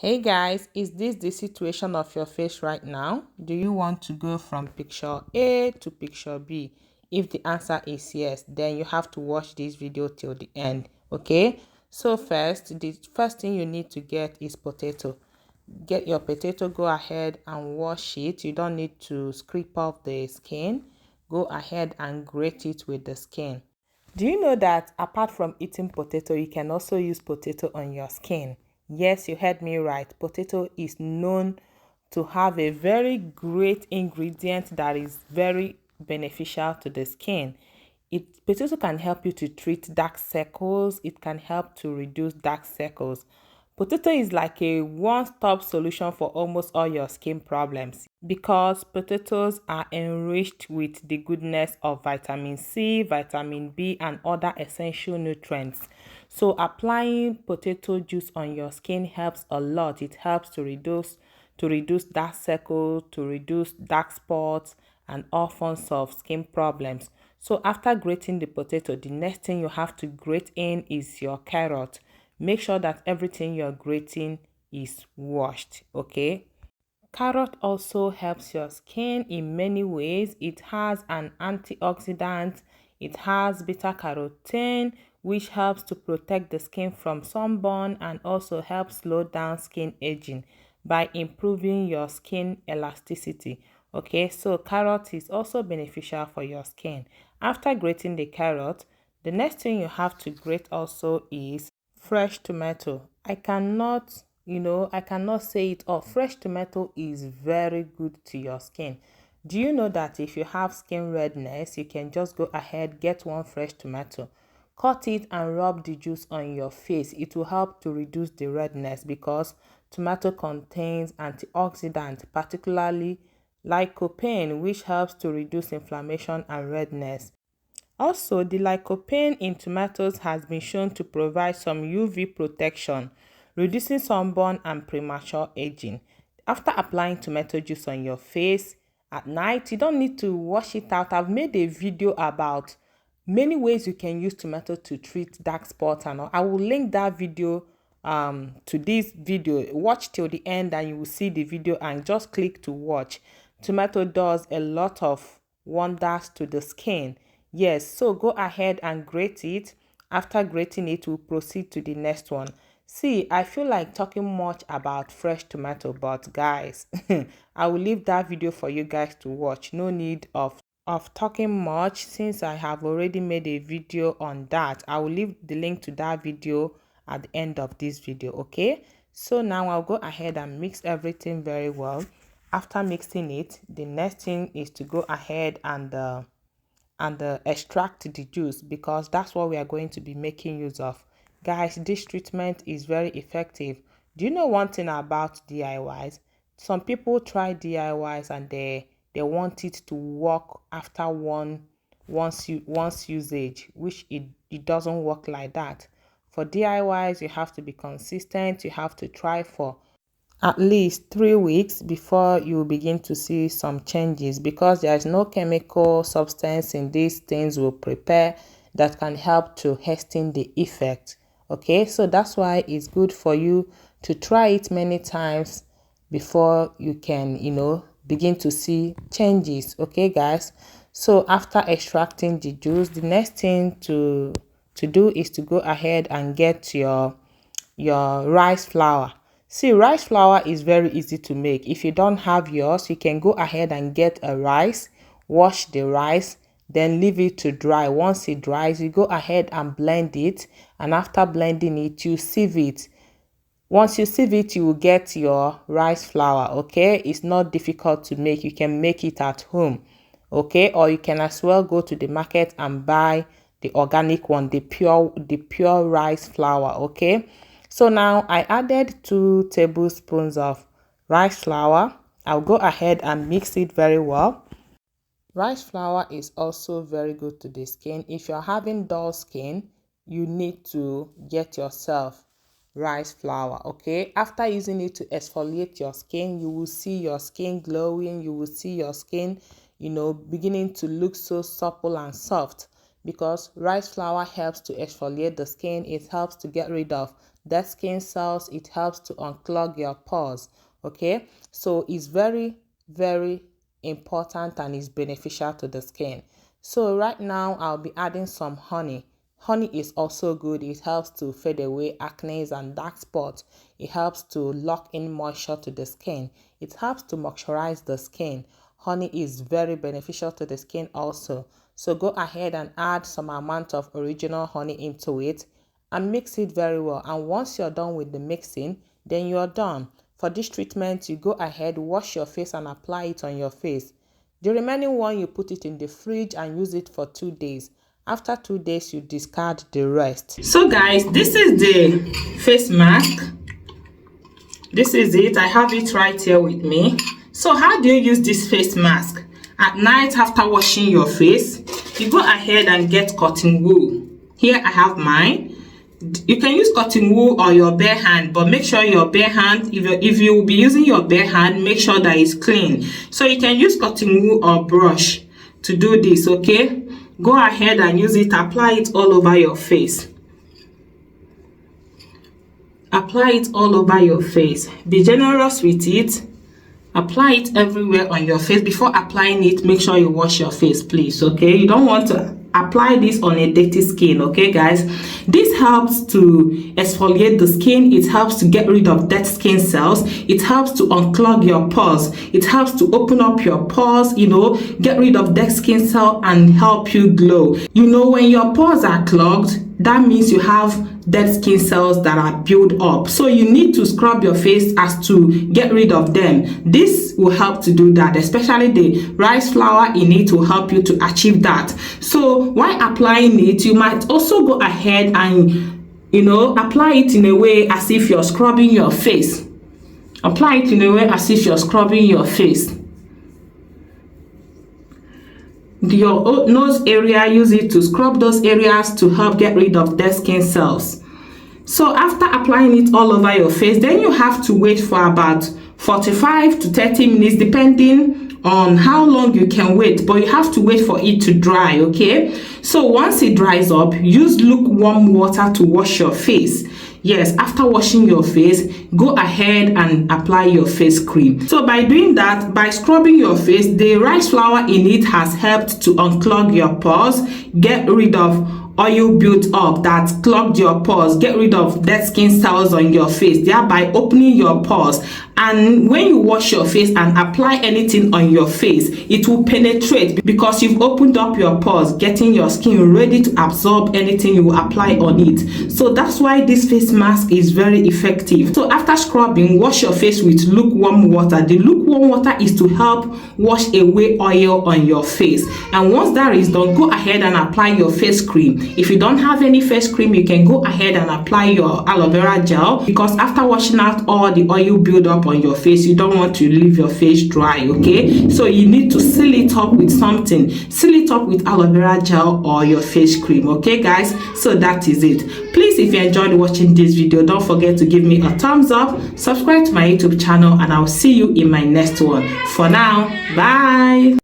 Hey guys, is this the situation of your face right now? Do you want to go from picture A to picture B? If the answer is yes, then you have to watch this video till the end, okay? So the first thing you need to get is potato. Get your potato, go ahead and wash it. You don't need to scrape off the skin. Go ahead and grate it with the skin. Do you know that apart from eating potato, you can also use potato on your skin? Yes, you heard me right. Potato is known to have a very great ingredient that is very beneficial to the skin. Potato can help you to treat dark circles. It can help to reduce dark circles. Potato is like a one-stop solution for almost all your skin problems because potatoes are enriched with the goodness of vitamin C, vitamin B, and other essential nutrients. So applying potato juice on your skin helps a lot. It helps to reduce dark circles, to reduce dark spots, and all forms of skin problems. So after grating the potato, the next thing you have to grate in is your carrot. Make sure that everything you're grating is washed, okay? Carrot also helps your skin in many ways. It has an antioxidant. It has beta carotene, which helps to protect the skin from sunburn and also helps slow down skin aging by improving your skin elasticity. Okay, so carrot is also beneficial for your skin. After grating the carrot, the next thing you have to grate also is fresh tomato. I cannot say it all. Fresh tomato is very good to your skin. Do you know that if you have skin redness, you can just go ahead, get one fresh tomato, cut it and rub the juice on your face. It will help to reduce the redness because tomato contains antioxidants, particularly lycopene, which helps to reduce inflammation and redness. Also, the lycopene in tomatoes has been shown to provide some UV protection, reducing sunburn and premature aging. After applying tomato juice on your face at night, you don't need to wash it out. I've made a video about many ways you can use tomato to treat dark spots and all. I will link that video to this video. Watch till the end and you will see the video and just click to watch. Tomato does a lot of wonders to the skin. Yes, so go ahead and grate it. After grating it, we'll proceed to the next one. See, I feel like talking much about fresh tomato, but guys, I will leave that video for you guys to watch. No need of talking much since I have already made a video on that. I will leave the link to that video at the end of this video, okay? So now I'll go ahead and mix everything very well. After mixing it, the next thing is to go ahead and extract the juice because that's what we are going to be making use of. Guys, this treatment is very effective. Do you know one thing about DIYs? Some people try DIYs and they want it to work after once usage, which it doesn't work like that. For DIYs, you have to be consistent. You have to try for at least 3 weeks before you begin to see some changes because there is no chemical substance in these things we prepare that can help to hasten the effect. Okay, so that's why it's good for you to try it many times before you can begin to see changes. Okay guys, so after extracting the juice, the next thing to do is to go ahead and get your rice flour. See, rice flour is very easy to make. If you don't have yours, you can go ahead and get a rice, wash the rice, then leave it to dry. Once it dries, you go ahead and blend it, and after blending it, you sieve it. Once you sieve it, you will get your rice flour. Okay, it's not difficult to make. You can make it at home. Okay, or you can as well go to the market and buy the organic one, the pure rice flour. Okay, so now I added 2 tablespoons of rice flour. I'll go ahead and mix it very well. Rice flour is also very good to the skin. If you're having dull skin, you need to get yourself rice flour. Okay, after using it to exfoliate your skin, you will see your skin glowing. You will see your skin beginning to look so supple and soft because rice flour helps to exfoliate the skin. It helps to get rid of dead skin cells. It helps to unclog your pores. Okay, so it's very, very important and is beneficial to the skin. So right now I'll be adding some honey. Honey is also good. It helps to fade away acne and dark spots. It helps to lock in moisture to the skin. It helps to moisturize the skin. Honey is very beneficial to the skin also. So go ahead and add some amount of original honey into it and mix it very well. And once you're done with the mixing, then you're done. For this treatment, you go ahead, wash your face and apply it on your face. The remaining one, you put it in the fridge and use it for 2 days. After 2 days, you discard the rest. So guys, this is the face mask. This is it. I have it right here with me. So how do you use this face mask? At night after washing your face, you go ahead and get cotton wool. Here I have mine. You can use cotton wool or your bare hand, but make sure your bare hand, if you will be using your bare hand, make sure that it's clean. So you can use cotton wool or brush to do this, okay? Go ahead and use it. Apply it all over your face. Apply it all over your face. Be generous with it. Apply it everywhere on your face. Before applying it, make sure you wash your face, please, okay? You don't want to apply this on a dirty skin, okay guys? This helps to exfoliate the skin. It helps to get rid of dead skin cells. It helps to unclog your pores. It helps to open up your pores, you know, get rid of dead skin cell and help you glow. You know, when your pores are clogged, that means you have dead skin cells that are built up. So you need to scrub your face as to get rid of them. This will help to do that, especially the rice flour in it will help you to achieve that. So while applying it, you might also go ahead and, you know, apply it in a way as if you're scrubbing your face. Apply it in a way as if you're scrubbing your face. Your nose area, use it to scrub those areas to help get rid of dead skin cells. So after applying it all over your face, then you have to wait for about 45 to 30 minutes depending on how long you can wait, but you have to wait for it to dry, okay? So once it dries up, use lukewarm water to wash your face. Yes, after washing your face, go ahead and apply your face cream. So by doing that, by scrubbing your face, the rice flour in it has helped to unclog your pores, get rid of oil built up that clogged your pores, get rid of dead skin cells on your face, thereby opening your pores. And when you wash your face and apply anything on your face, it will penetrate because you've opened up your pores, getting your skin ready to absorb anything you apply on it. So that's why this face mask is very effective. So after scrubbing, wash your face with lukewarm water. The lukewarm water is to help wash away oil on your face. And once that is done, go ahead and apply your face cream. If you don't have any face cream, you can go ahead and apply your aloe vera gel, because after washing out all the oil buildup on your face, you don't want to leave your face dry, okay? So you need to seal it up with something. Seal it up with aloe vera gel or your face cream, okay guys? So that is it. Please, if you enjoyed watching this video, don't forget to give me a thumbs up, subscribe to my YouTube channel, and I'll see you in my next one. For now, bye.